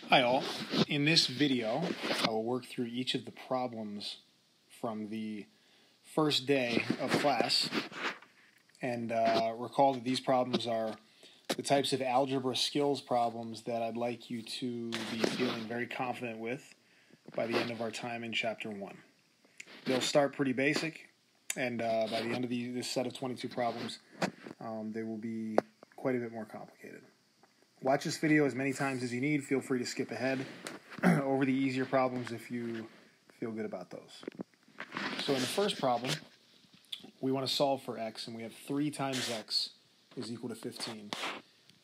Hi all. In this video, I will work through each of the problems from the first day of class, and recall that these problems are the types of algebra skills problems that I'd like you to be feeling very confident with by the end of our time in Chapter 1. They'll start pretty basic, and by the end of this set of 22 problems, they will be quite a bit more complicated. Watch this video as many times as you need. Feel free to skip ahead over the easier problems if you feel good about those. So in the first problem, we want to solve for x, and we have 3 times x is equal to 15.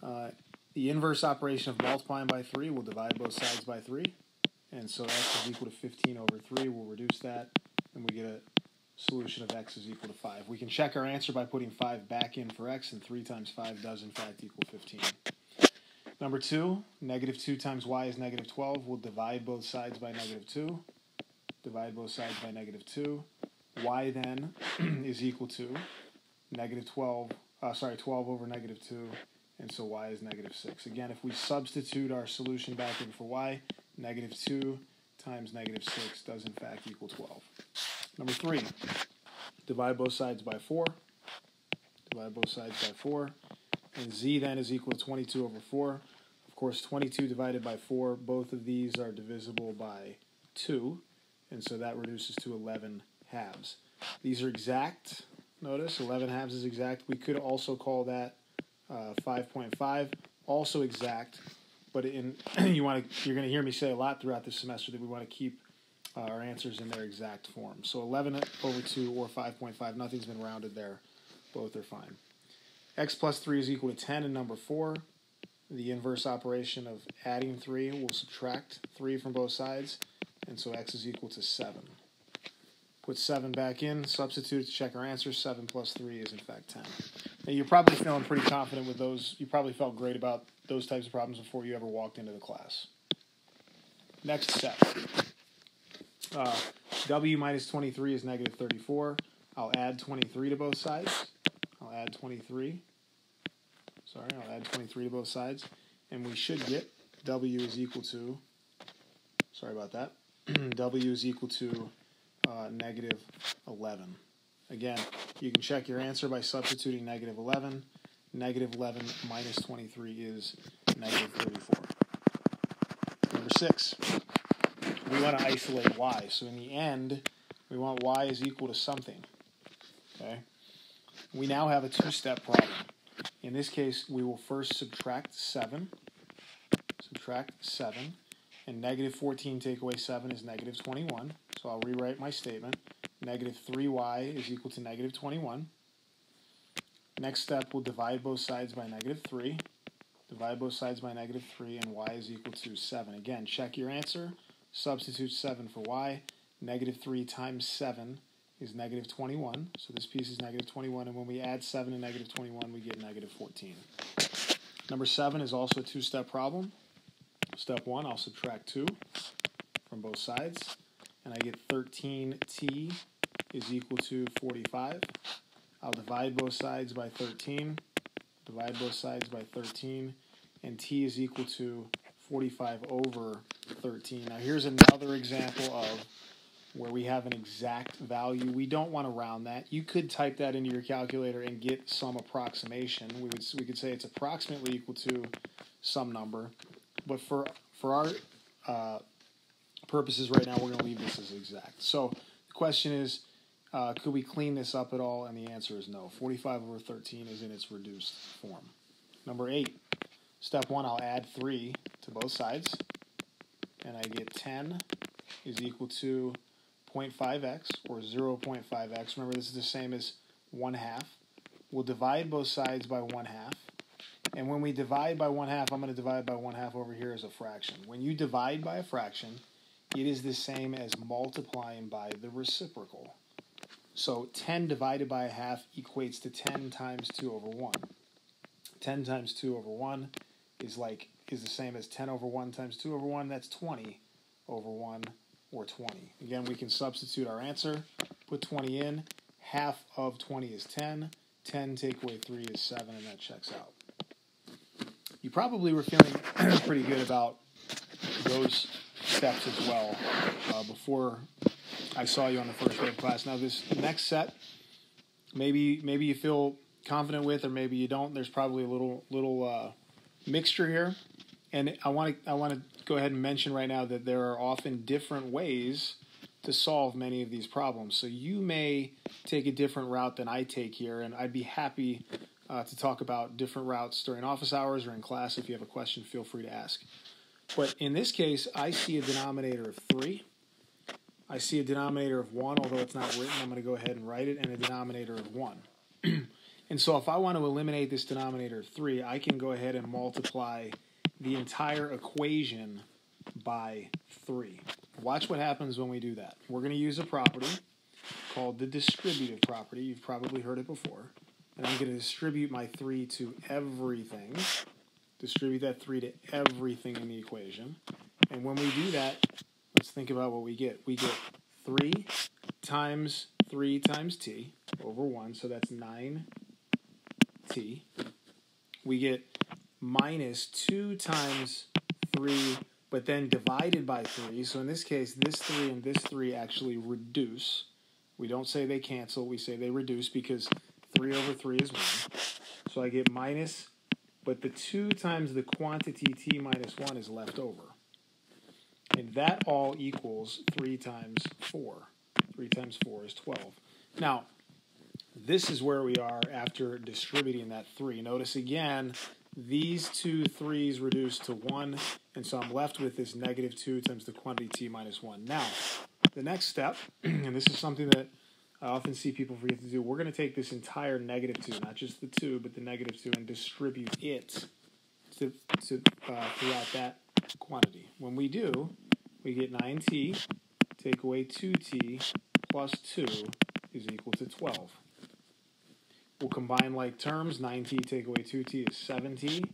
The inverse operation of multiplying by 3 will divide both sides by 3, and so x is equal to 15 over 3. We'll reduce that, and we get a solution of x is equal to 5. We can check our answer by putting 5 back in for x, and 3 times 5 does in fact equal 15. Number 2, negative 2 times y is negative 12. We'll divide both sides by negative 2. Divide both sides by negative 2. Y then is equal to negative 12 over negative 2, and so y is negative 6. Again, if we substitute our solution back in for y, negative 2 times negative 6 does in fact equal 12. Number 3, divide both sides by 4. Divide both sides by 4. And z then is equal to 22 over 4. Of course, 22 divided by 4, both of these are divisible by 2, and so that reduces to 11 halves. These are exact. Notice, 11 halves is exact. We could also call that 5.5, also exact, but you're going to hear me say a lot throughout this semester that we want to keep our answers in their exact form. So 11 over 2 or 5.5, nothing's been rounded there. Both are fine. X plus 3 is equal to 10 in number 4. The inverse operation of adding 3 will subtract 3 from both sides, and so x is equal to 7. Put 7 back in, substitute to check our answer. 7 plus 3 is in fact 10. Now you're probably feeling pretty confident with those. You probably felt great about those types of problems before you ever walked into the class. Next step. W minus 23 is negative 34. I'll add 23 to both sides. I'll add 23 to both sides, and we should get W is equal to, W is equal to negative 11. Again, you can check your answer by substituting negative 11. Negative 11 minus 23 is negative 34. Number 6, we want to isolate y. So in the end, we want y is equal to something. Okay? We now have a 2-step problem. In this case, we will first subtract 7. And negative 14 take away 7 is negative 21. So I'll rewrite my statement. Negative 3y is equal to negative 21. Next step, we'll divide both sides by negative 3. Divide both sides by negative 3, and y is equal to 7. Again, check your answer. Substitute 7 for y. Negative 3 times 7 is negative 21, so this piece is negative 21, and when we add 7 to negative 21, we get negative 14. Number 7 is also a 2-step problem. Step 1, I'll subtract 2 from both sides, and I get 13t is equal to 45. I'll divide both sides by 13, and t is equal to 45 over 13. Now here's another example of where we have an exact value. We don't want to round that. You could type that into your calculator and get some approximation. We could say it's approximately equal to some number, but for our purposes right now, we're going to leave this as exact. So the question is, could we clean this up at all? And the answer is no. 45 over 13 is in its reduced form. Number 8, step 1, I'll add 3 to both sides, and I get 10 is equal to 0.5x, or 0.5x. Remember, this is the same as 1/2. We'll divide both sides by 1/2. And when we divide by 1/2, I'm going to divide by 1/2 over here as a fraction. When you divide by a fraction, it is the same as multiplying by the reciprocal. So 10 divided by 1/2 equates to 10 times 2 over 1. 10 times 2 over 1 is the same as 10 over 1 times 2 over 1. That's 20 over 1. Or 20. Again, we can substitute our answer, put 20 in. Half of 20 is 10. 10 take away 3 is 7, and that checks out. You probably were feeling pretty good about those steps as well before I saw you on the first day of class. Now this next set, maybe you feel confident with, or maybe you don't. There's probably a little mixture here, and I want to go ahead and mention right now that there are often different ways to solve many of these problems. So you may take a different route than I take here, and I'd be happy to talk about different routes during office hours or in class. If you have a question, feel free to ask. But in this case, I see a denominator of 3. I see a denominator of 1, although it's not written. I'm going to go ahead and write it, and a denominator of 1. And so if I want to eliminate this denominator of 3, I can go ahead and multiply the entire equation by 3. Watch what happens when we do that. We're going to use a property called the distributive property. You've probably heard it before. And I'm going to distribute my 3 to everything. Distribute that 3 to everything in the equation. And when we do that, let's think about what we get. We get 3 times 3 times t over 1, so that's 9t. We get minus 2 times 3, but then divided by 3. So in this case, this 3 and this 3 actually reduce. We don't say they cancel, we say they reduce because 3 over 3 is 1. So I get minus, but the 2 times the quantity t minus 1 is left over. And that all equals 3 times 4. 3 times 4 is 12. Now, this is where we are after distributing that 3. Notice again, these two 3's reduce to 1, and so I'm left with this negative 2 times the quantity t minus 1. Now, the next step, and this is something that I often see people forget to do, we're going to take this entire negative 2, not just the 2, but the negative 2, and distribute it throughout that quantity. When we do, we get 9t, take away 2t, plus 2 is equal to 12. We'll combine like terms. 9t take away 2t is 7t.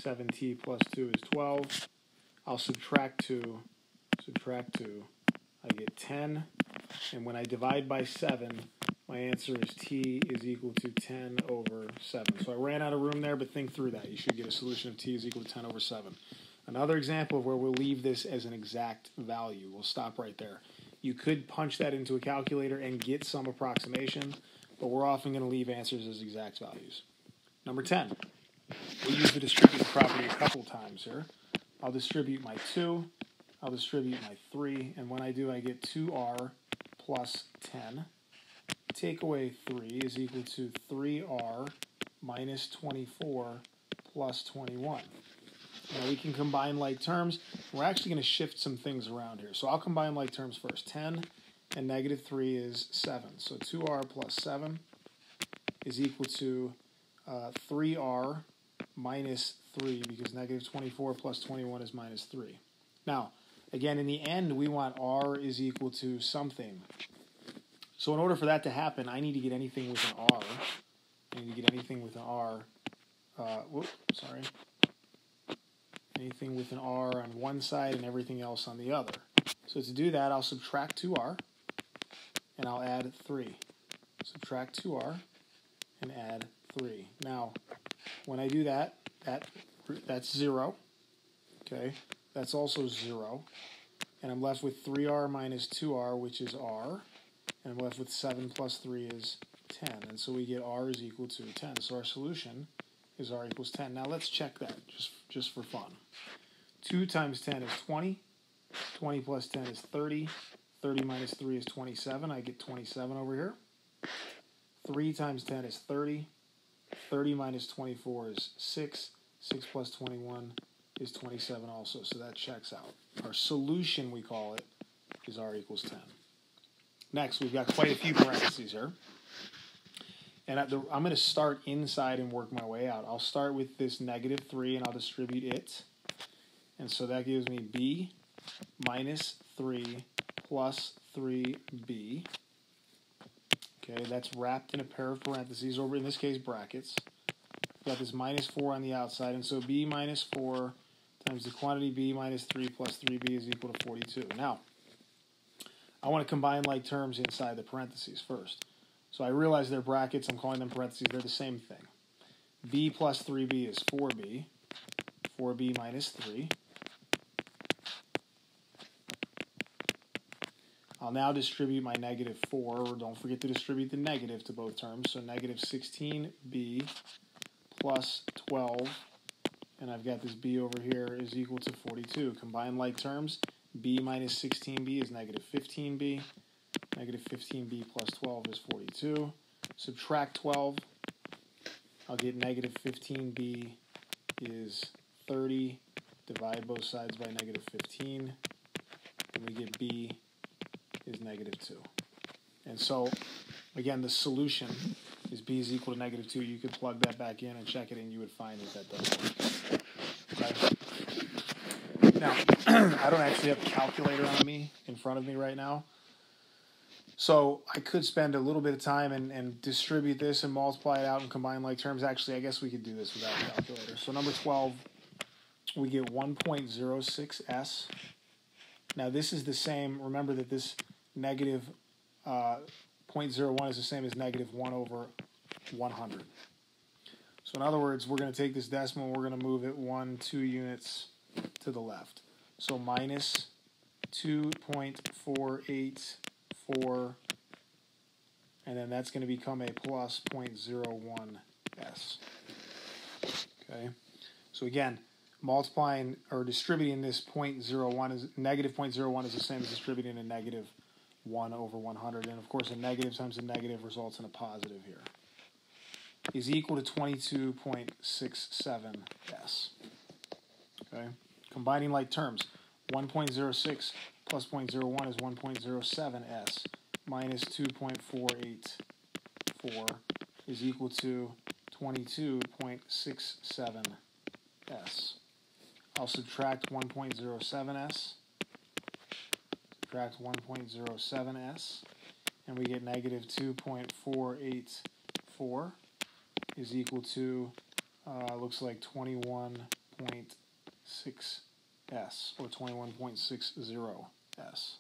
7t plus 2 is 12. I'll subtract 2. I get 10. And when I divide by 7, my answer is t is equal to 10 over 7. So I ran out of room there, but think through that. You should get a solution of t is equal to 10 over 7. Another example of where we'll leave this as an exact value. We'll stop right there. You could punch that into a calculator and get some approximation, but we're often going to leave answers as exact values. Number 10. We'll use the distributive property a couple times here. I'll distribute my 2. I'll distribute my 3. And when I do, I get 2r plus 10. Take away 3 is equal to 3r minus 24 plus 21. Now we can combine like terms. We're actually going to shift some things around here. So I'll combine like terms first. 10 and negative 3 is 7. So 2r plus 7 is equal to 3r minus 3, because negative 24 plus 21 is minus 3. Now, again, in the end, we want r is equal to something. So in order for that to happen, I need to get anything with an r. I need to get anything with an r. Anything with an r on one side and everything else on the other. So to do that, I'll subtract 2r, and I'll add 3. Subtract 2r, and add 3. Now, when I do that, that's 0. Okay, that's also 0. And I'm left with 3r minus 2r, which is r. And I'm left with 7 plus 3 is 10. And so we get r is equal to 10. So our solution is r equals 10. Now let's check that just for fun. 2 times 10 is 20. 20 plus 10 is 30. 30 minus 3 is 27. I get 27 over here. 3 times 10 is 30. 30 minus 24 is 6. 6 plus 21 is 27 also, so that checks out. Our solution, we call it, is r equals 10. Next, we've got quite a few parentheses here. And I'm going to start inside and work my way out. I'll start with this negative 3, and I'll distribute it. And so that gives me b minus 3 plus 3b. Okay, that's wrapped in a pair of parentheses, or in this case, brackets. Got this minus 4 on the outside, and so b minus 4 times the quantity b minus 3 plus 3b is equal to 42. Now, I want to combine like terms inside the parentheses first. So I realize they're brackets, I'm calling them parentheses, they're the same thing. B plus 3b is 4b. 4b minus 3. I'll now distribute my negative 4. Don't forget to distribute the negative to both terms. So negative 16b plus 12, and I've got this b over here, is equal to 42. Combine like terms. B minus 16b is negative 15b. Negative 15b plus 12 is 42. Subtract 12. I'll get negative 15b is 30. Divide both sides by negative 15. And we get b is negative 2. And so, again, the solution is b is equal to negative 2. You could plug that back in and check it, and you would find that does work. Okay. Now, I don't actually have a calculator on me in front of me right now. So I could spend a little bit of time and distribute this and multiply it out and combine like terms. Actually, I guess we could do this without a calculator. So number 12, we get 1.06s. Now this is the same. Remember that this negative 0.01 is the same as negative 1 over 100. So in other words, we're going to take this decimal and we're going to move it 2 units to the left. So minus 2.484, and then that's going to become a plus 0.01s. Okay, so again, multiplying or distributing this 0.01 is negative 0.01 is the same as distributing a negative 1 over 100, and of course a negative times a negative results in a positive here, is equal to 22.67s. Okay, combining like terms, 1.06 plus 0.01 is 1.07s minus 2.484 is equal to 22.67s. I'll subtract 1.07s, subtract 1.07s, and we get negative 2.484 is equal to, looks like 21.6s, or 21.60s.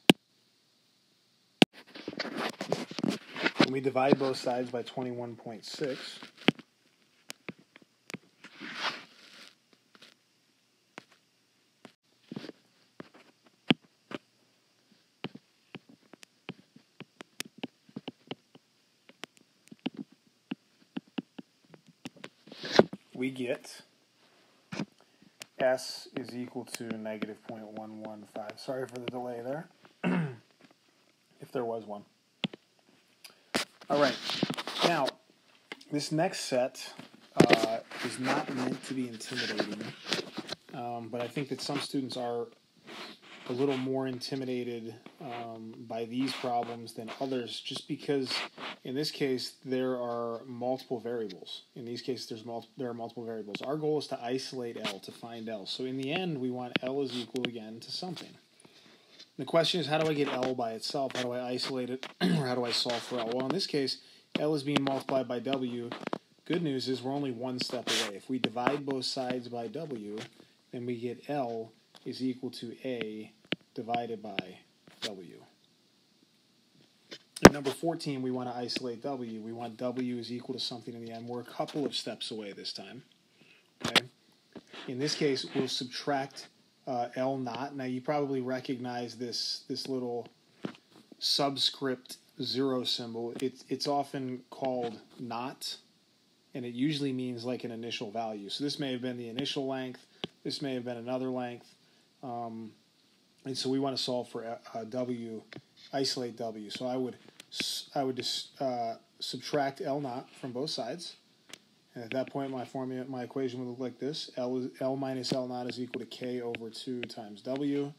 When we divide both sides by 21.6, we get S is equal to negative 0.115. Sorry for the delay there, if there was one. All right, now this next set is not meant to be intimidating, but I think that some students are a little more intimidated by these problems than others, just because in this case there are multiple variables. In these cases there are multiple variables. Our goal is to isolate L, to find L. So in the end we want L is equal again to something. The question is, how do I get L by itself? How do I isolate it, or how do I solve for L? Well, in this case, L is being multiplied by W. Good news is we're only one step away. If we divide both sides by W, then we get L is equal to A divided by W. At number 14, we want to isolate W. We want W is equal to something in the end. We're a couple of steps away this time. Okay? In this case, we'll subtract L naught. Now you probably recognize this little subscript 0 symbol. It's often called naught, and it usually means like an initial value. So this may have been the initial length. This may have been another length. And so we want to solve for W, isolate W. So I would subtract L naught from both sides. And at that point, my equation would look like this. L minus L naught is equal to K over 2 times W.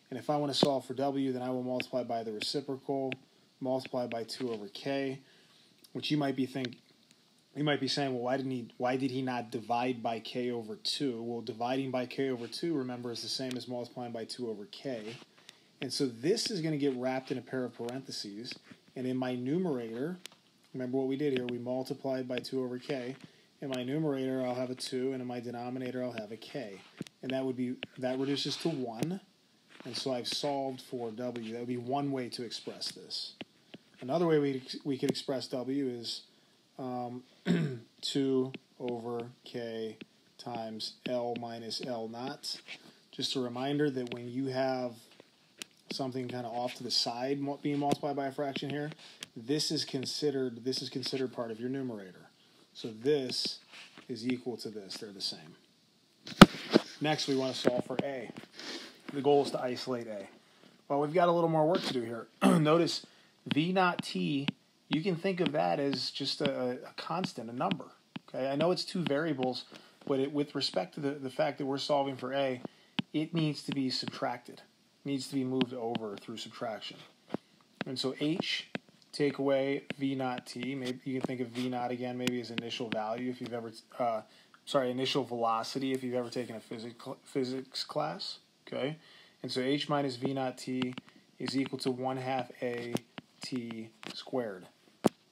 And if I want to solve for W, then I will multiply by the reciprocal, multiply by 2 over K, which you might be saying, well, why did he not divide by K over 2? Well, dividing by K over 2, remember, is the same as multiplying by 2 over K. And so this is going to get wrapped in a pair of parentheses. And in my numerator, remember what we did here, we multiplied by 2 over K. In my numerator, I'll have a 2, and in my denominator, I'll have a K. And that reduces to 1, and so I've solved for W. That would be one way to express this. Another way we could express W is 2 over K times L minus L naught. Just a reminder that when you have something kind of off to the side being multiplied by a fraction here, this is considered part of your numerator. So this is equal to this. They're the same. Next, we want to solve for a. The goal is to isolate a. Well, we've got a little more work to do here. Notice v naught t, you can think of that as just a constant, a number. Okay, I know it's two variables, but with respect to the fact that we're solving for a, it needs to be subtracted. It needs to be moved over through subtraction. And so h, take away v naught t. Maybe you can think of v naught again maybe as initial value if you've ever, initial velocity if you've ever taken a physics class. Okay, and so h minus v naught t is equal to 1/2 a t squared.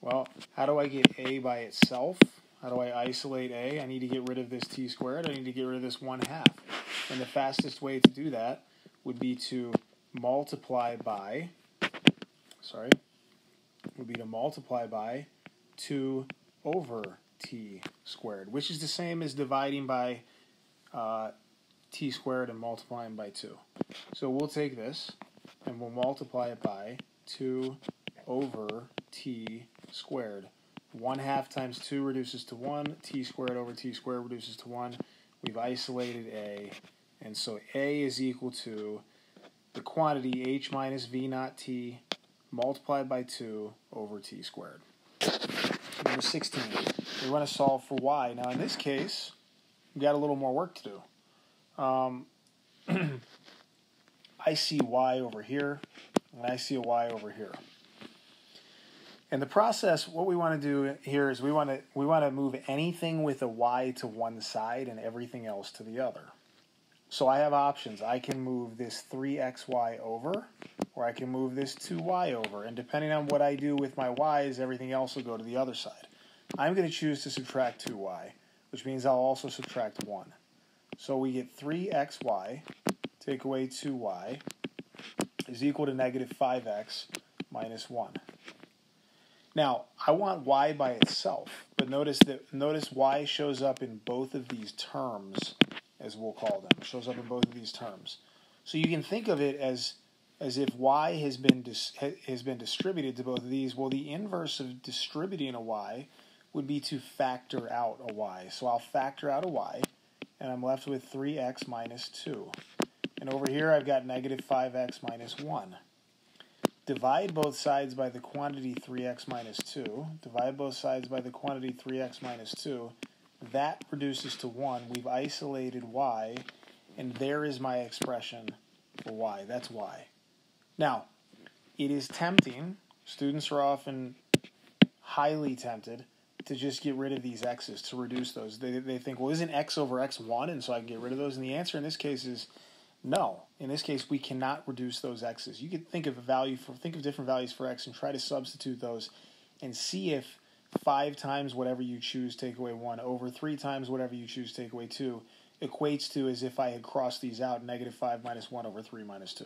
Well, how do I get a by itself? How do I isolate a? I need to get rid of this t squared. I need to get rid of this 1/2. And the fastest way to do that would be to multiply by 2 over t squared, which is the same as dividing by t squared and multiplying by 2. So we'll take this and we'll multiply it by 2 over t squared. 1/2 times 2 reduces to 1. T squared over t squared reduces to 1. We've isolated a. And so a is equal to the quantity h minus v naught t multiplied by 2 over t squared. Number 16. We want to solve for y. Now in this case, we've got a little more work to do. I see y over here, and I see a y over here. And the process, what we want to do here is we want to move anything with a y to one side and everything else to the other. So I have options. I can move this 3xy over, or I can move this 2y over. And depending on what I do with my y's, everything else will go to the other side. I'm going to choose to subtract 2y, which means I'll also subtract 1. So we get 3xy, take away 2y, is equal to negative 5x minus 1. Now, I want y by itself, but notice y shows up in both of these terms, as we'll call them. It shows up in both of these terms. So you can think of it as if y has been distributed to both of these. Well, the inverse of distributing a y would be to factor out a y. So I'll factor out a y, and I'm left with 3x minus 2. And over here I've got negative 5x minus 1. Divide both sides by the quantity 3x minus 2. Divide both sides by the quantity 3x minus 2. That reduces to 1. We've isolated y, and there is my expression for y. That's y. Now, it is tempting. Students are often highly tempted to just get rid of these x's, to reduce those. They think, well, isn't x over x 1, and so I can get rid of those? And the answer in this case is no. In this case, we cannot reduce those x's. You could think of different values for x and try to substitute those and see if 5 times whatever you choose take away 1 over 3 times whatever you choose take away 2 equates to as if I had crossed these out, negative 5 minus 1 over 3 minus 2.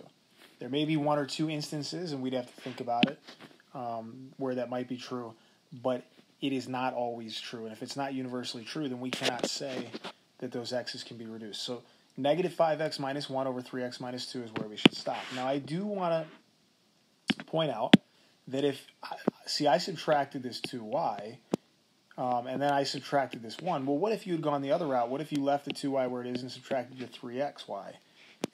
There may be 1 or 2 instances, and we'd have to think about it, where that might be true, but it is not always true. And if it's not universally true, then we cannot say that those x's can be reduced. So negative 5x minus 1 over 3x minus 2 is where we should stop. Now, I do want to point out that I subtracted this 2y, and then I subtracted this 1. Well, what if you had gone the other route? What if you left the 2y where it is and subtracted your 3xy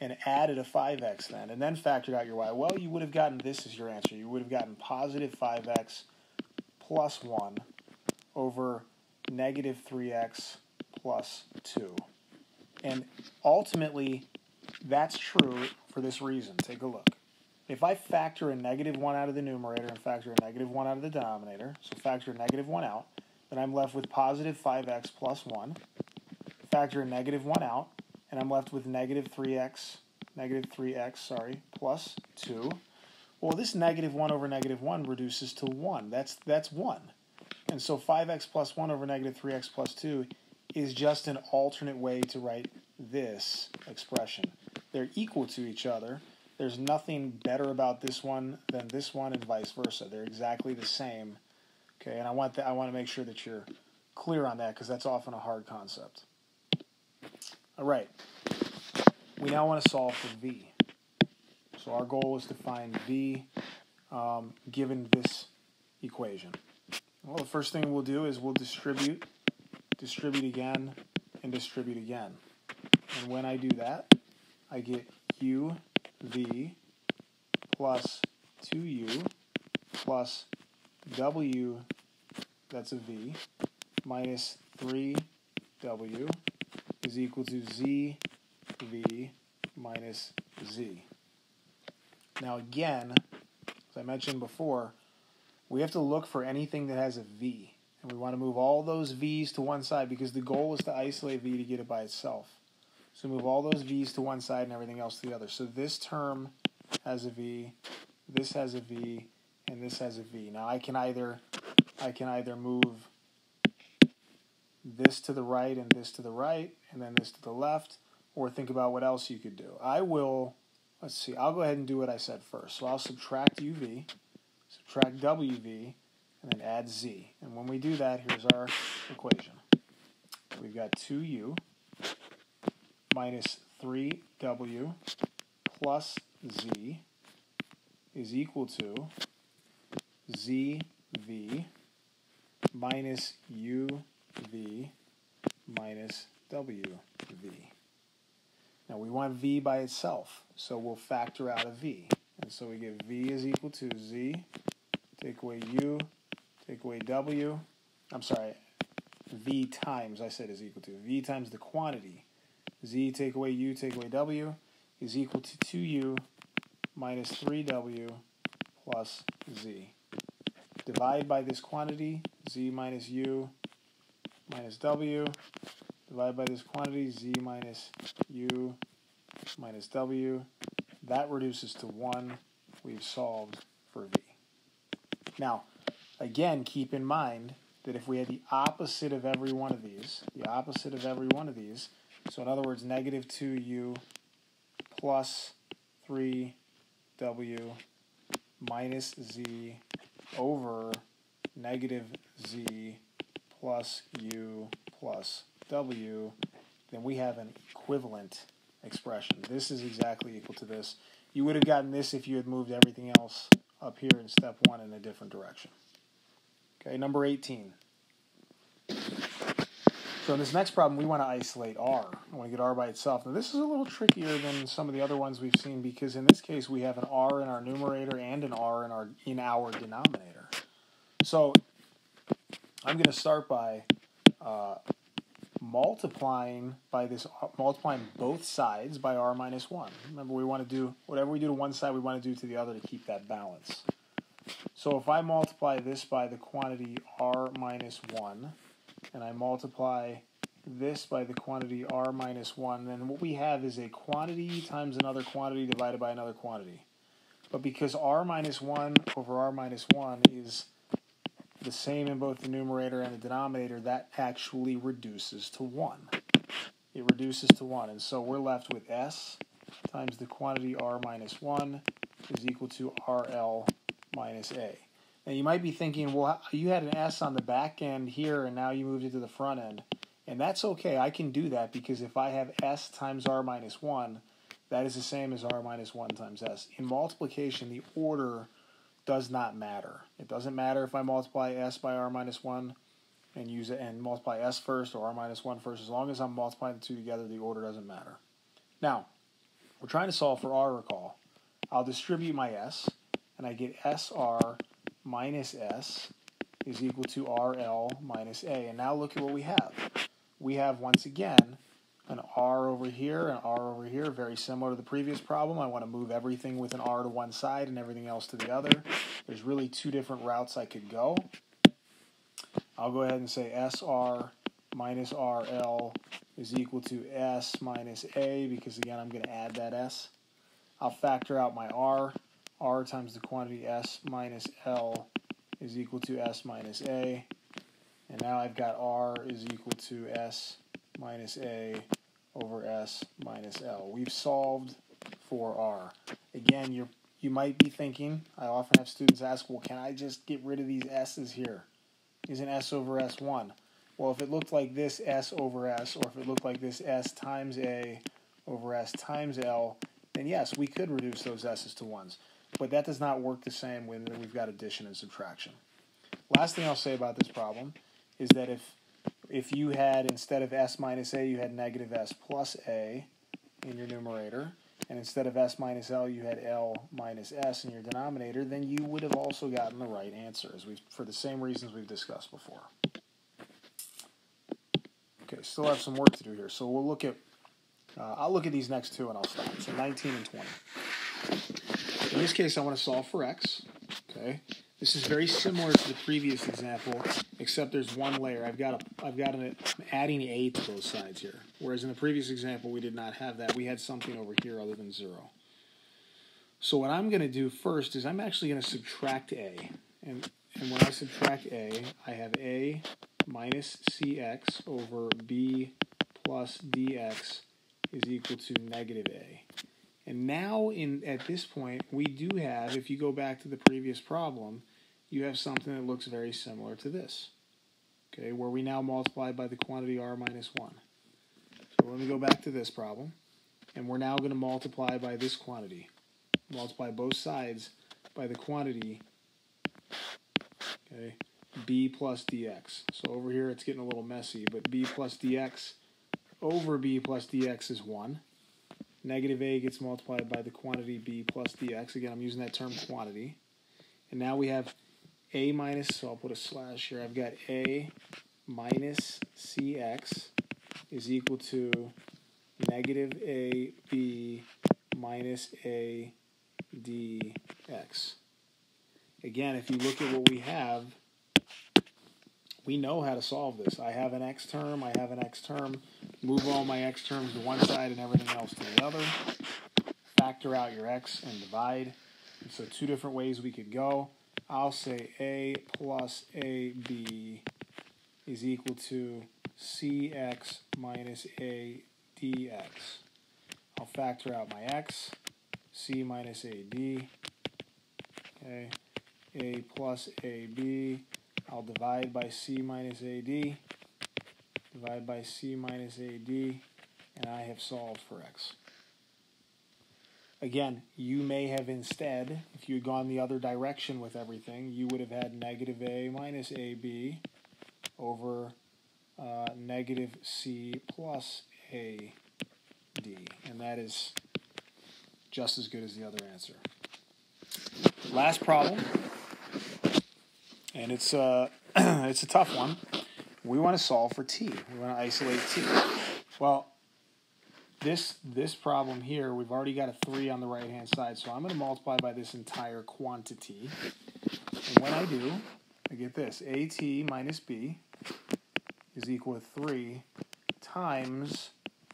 and added a 5x and then factored out your y? Well, you would have gotten this as your answer. You would have gotten positive 5x plus 1 over negative 3x plus 2. And ultimately, that's true for this reason. Take a look. If I factor a negative 1 out of the numerator and factor a negative 1 out of the denominator, so factor a negative 1 out, then I'm left with positive 5x plus 1. Factor a negative 1 out, and I'm left with negative 3x plus 2. Well, this negative 1 over negative 1 reduces to 1. That's 1. And so 5x plus 1 over negative 3x plus 2 is just an alternate way to write this expression. They're equal to each other. There's nothing better about this one than this one, and vice versa. They're exactly the same. Okay, and I want to make sure that you're clear on that, because that's often a hard concept. All right. We now want to solve for v. So our goal is to find V given this equation. Well, the first thing we'll do is we'll distribute again, and distribute again. And when I do that, I get UV plus 2U plus W, that's a V, minus 3W is equal to ZV minus Z. Now again, as I mentioned before, we have to look for anything that has a V. And we want to move all those V's to one side because the goal is to isolate V to get it by itself. So move all those V's to one side and everything else to the other. So this term has a V, this has a V, and this has a V. Now I can either move this to the right and this to the right, and then this to the left, or think about what else you could do. I'll go ahead and do what I said first. So I'll subtract UV, subtract WV, and then add Z. And when we do that, here's our equation. We've got 2U minus 3W plus Z is equal to ZV minus UV minus WV. Now we want V by itself, so we'll factor out a V. And so we get V is equal to Z, take away U, take away W. I'm sorry, V times, I said is equal to. V times the quantity. Z take away U, take away W is equal to 2U minus 3W plus Z. Divide by this quantity, Z minus U minus W. Divide by this quantity, Z minus U minus W. That reduces to 1. We've solved for V. Now, again, keep in mind that if we had the opposite of every one of these, so in other words, negative 2U plus 3W minus Z over negative Z plus U plus W, then we have an equivalent expression. This is exactly equal to this. You would have gotten this if you had moved everything else up here in step 1 in a different direction. Okay, number 18. So in this next problem, we want to isolate R. I want to get R by itself. Now this is a little trickier than some of the other ones we've seen because in this case we have an R in our numerator and an R in our denominator. So I'm going to start by multiplying both sides by R minus 1. Remember, we want to do whatever we do to one side, we want to do to the other to keep that balance. So if I multiply this by the quantity R minus 1, and I multiply this by the quantity R minus 1, then what we have is a quantity times another quantity divided by another quantity. But because R minus 1 over R minus 1 is the same in both the numerator and the denominator, that actually reduces to 1. It reduces to 1, and so we're left with S times the quantity R minus 1 is equal to RL minus A. Now you might be thinking, well, you had an S on the back end here and now you moved it to the front end. And that's okay, I can do that because if I have S times R minus 1, that is the same as R minus 1 times S. In multiplication, the order does not matter. It doesn't matter if I multiply S by R minus 1 and use it and multiply S first or R minus 1 first. As long as I'm multiplying the two together, the order doesn't matter. Now, we're trying to solve for R, recall. I'll distribute my S, and I get SR minus S is equal to RL minus A. And now look at what we have. We have, once again, an R over here, an R over here, very similar to the previous problem. I want to move everything with an R to one side and everything else to the other. There's really two different routes I could go. I'll go ahead and say SR minus RL is equal to S minus A because, again, I'm going to add that S. I'll factor out my R. R times the quantity S minus L is equal to S minus A. And now I've got R is equal to S minus A over S minus L. We've solved for R. Again, you might be thinking, I often have students ask, well, can I just get rid of these S's here? Isn't S over S 1? Well, if it looked like this S over S, or if it looked like this S times A over S times L, then yes, we could reduce those s's to 1s. But that does not work the same when we've got addition and subtraction. Last thing I'll say about this problem is that if you had, instead of s minus a, you had negative s plus a in your numerator, and instead of s minus l, you had l minus s in your denominator, then you would have also gotten the right answer, for the same reasons we've discussed before. Okay, still have some work to do here. So we'll look at, I'll look at these next two and I'll stop. So 19 and 20. In this case, I want to solve for x. Okay, this is very similar to the previous example, except there's one layer. I'm adding a to both sides here. Whereas in the previous example, we did not have that. We had something over here other than 0. So what I'm going to do first is I'm actually going to subtract a. And when I subtract a, I have a minus cx over b plus dx is equal to negative a. And now, at this point, we do have, if you go back to the previous problem, you have something that looks very similar to this, okay, where we now multiply by the quantity r minus 1. So let me go back to this problem, and we're now going to multiply by this quantity. Multiply both sides by the quantity, okay, b plus dx. So over here it's getting a little messy, but b plus dx over b plus dx is 1. Negative a gets multiplied by the quantity b plus dx. Again, I'm using that term quantity. And now we have a minus, so I'll put a slash here. I've got a minus cx is equal to negative ab minus a dx. Again, if you look at what we have, we know how to solve this. I have an x term, I have an x term. Move all my x terms to one side and everything else to the other. Factor out your x and divide. And so two different ways we could go. I'll say a plus ab is equal to cx minus a dx. I'll factor out my x, c minus ad. Okay, a plus ab. I'll divide by c minus ad. Divide by c minus ad, and I have solved for x. Again, you may have instead, if you had gone the other direction with everything, you would have had negative a minus ab over negative c plus ad, and that is just as good as the other answer. Last problem, and it's it's a tough one. We want to solve for t. We want to isolate t. Well, this problem here, we've already got a 3 on the right-hand side, so I'm going to multiply by this entire quantity. And when I do, I get this. at minus b is equal to 3 times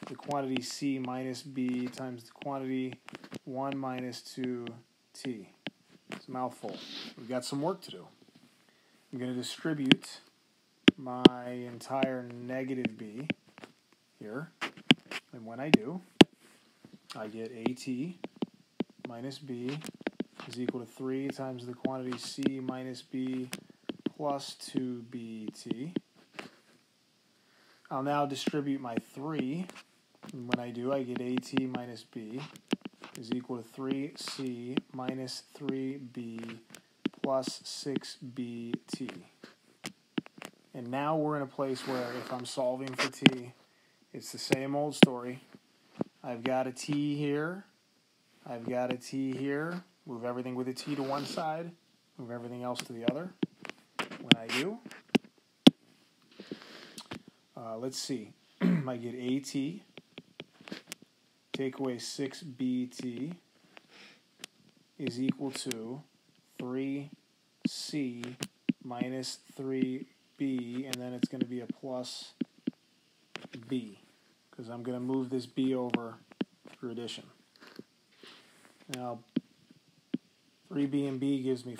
the quantity c minus b times the quantity 1 minus 2t. It's a mouthful. We've got some work to do. I'm going to distribute my entire negative b here, and when I do, I get at minus b is equal to 3 times the quantity c minus b plus 2bt. I'll now distribute my 3, and when I do, I get at minus b is equal to 3c minus 3b plus 6bt. And now we're in a place where if I'm solving for t, it's the same old story. I've got a t here. I've got a t here. Move everything with a t to one side. Move everything else to the other. When I do, let's see. I get at, take away 6bt is equal to 3c minus 3b, and then it's going to be a plus b, because I'm going to move this b over through addition. Now, 3b and b gives me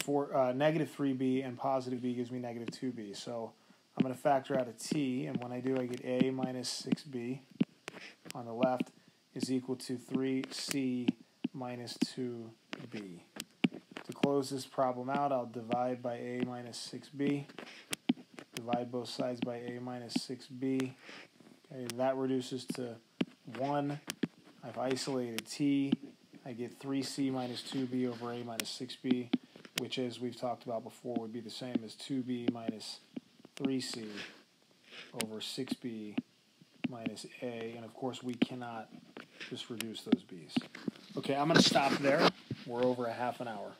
negative 3b, and positive b gives me negative 2b. So I'm going to factor out a t, and when I do, I get a minus 6b on the left is equal to 3c minus 2b. To close this problem out, I'll divide by a minus 6b. Divide both sides by a minus 6b. Okay, that reduces to 1. I've isolated t. I get 3c minus 2b over a minus 6b, which, as we've talked about before, would be the same as 2b minus 3c over 6b minus a. And, of course, we cannot just reduce those b's. Okay, I'm going to stop there. We're over a half an hour.